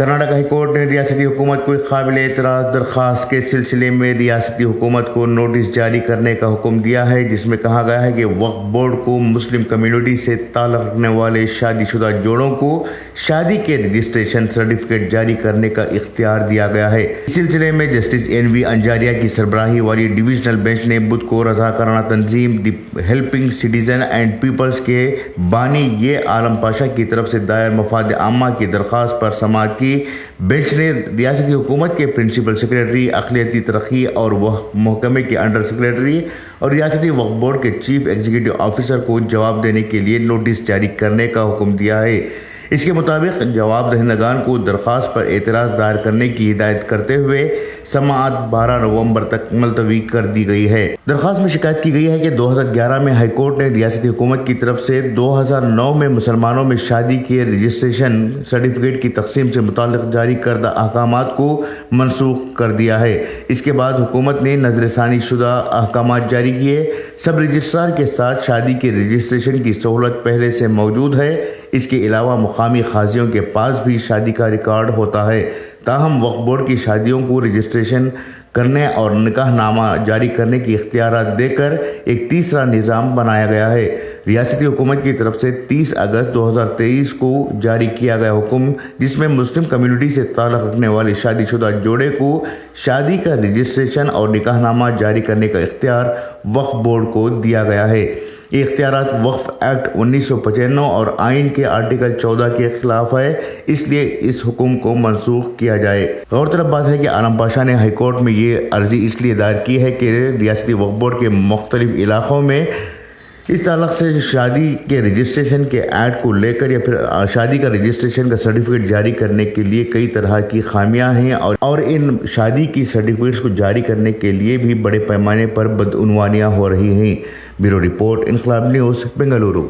Karnataka high court ने रियासती हुकूमत को काबिल एतराज़ दरख्वास्त के सिलसिले में रियासती हुकूमत को नोटिस जारी करने का हुक्म दिया है, जिसमें कहा गया है कि वक्फ बोर्ड को मुस्लिम कम्युनिटी से ताल्लुक़ रखने वाले शादीशुदा जोड़ों को शादी के रजिस्ट्रेशन सर्टिफिकेट जारी करने का इख्तियार दिया गया है। इस सिलसिले में जस्टिस NV अंजारिया की सरबराही वाली डिविजनल बेंच ने बुध को रज़ाकाराना तंजीम दी हेल्पिंग सिटीजन एंड पीपल्स के बानी ये आलम पाशा की तरफ से दायर मफाद आमा की दरख्वास्त पर समाअत की। बेंच ने रियासती हुकूमत के प्रिंसिपल सेक्रेटरी, अक़लियती तरक्की और वक्फ महकमे के अंडर सेक्रेटरी और रियासती वक्फ बोर्ड के चीफ एग्जीक्यूटिव ऑफिसर को जवाब देने के लिए नोटिस जारी करने का हुक्म दिया है। इसके मुताबिक जवाब दहिंदगान को दरख्वास्त पर एतराज़ दायर करने की हिदायत करते हुए समाअत 12 नवंबर तक मुलतवी कर दी गई है। दरख्वास्त में शिकायत की गई है कि 2011 में हाई कोर्ट ने रियासती हुकूमत की तरफ से 2009 में मुसलमानों में शादी के रजिस्ट्रेशन सर्टिफिकेट की तकसीम से मुताल्लिक़ जारी करदा अहकामात को मनसूख कर दिया है। इसके बाद हुकूमत ने नज़रसानी शुदा अहकामात जारी किए। सब रजिस्ट्रार के साथ शादी के रजिस्ट्रेशन की सहूलत पहले से मौजूद है। इसके अलावा मुकामी खाजियों के पास भी शादी का रिकॉर्ड होता है। ताहम वक्फ बोर्ड की शादियों को रजिस्ट्रेशन करने और निकाहनामा जारी करने की इख्तियारात देकर एक तीसरा निज़ाम बनाया गया है। रियासती हुकूमत की तरफ से 30 अगस्त 2023 को जारी किया गया हुक्म, जिसमें मुस्लिम कम्युनिटी से ताल्लुक़ रखने वाले शादीशुदा जोड़े को शादी का रजिस्ट्रेशन और निकाहनामा जारी करने का इख्तियार वक्फ बोर्ड को दिया गया है। ये इख्तियारात वक्फ एक्ट 1995 और आइन के आर्टिकल 14 के खिलाफ है, इसलिए इस हुक्म को मनसूख किया जाए। गौरतलब बात है कि आलम पाशा ने हाई कोर्ट में ये अर्जी इसलिए दायर की है कि रियासती वक्फ बोर्ड के मुख्तलिफ इलाक़ों में इस ताल्लुक़ से शादी के रजिस्ट्रेशन के ऐड को लेकर या फिर शादी का रजिस्ट्रेशन का सर्टिफिकेट जारी करने के लिए कई तरह की खामियां हैं और इन शादी की सर्टिफिकेट्स को जारी करने के लिए भी बड़े पैमाने पर बदउनवानियां हो रही हैं। ब्यूरो रिपोर्ट, इनकलाब न्यूज़, बेंगलुरु।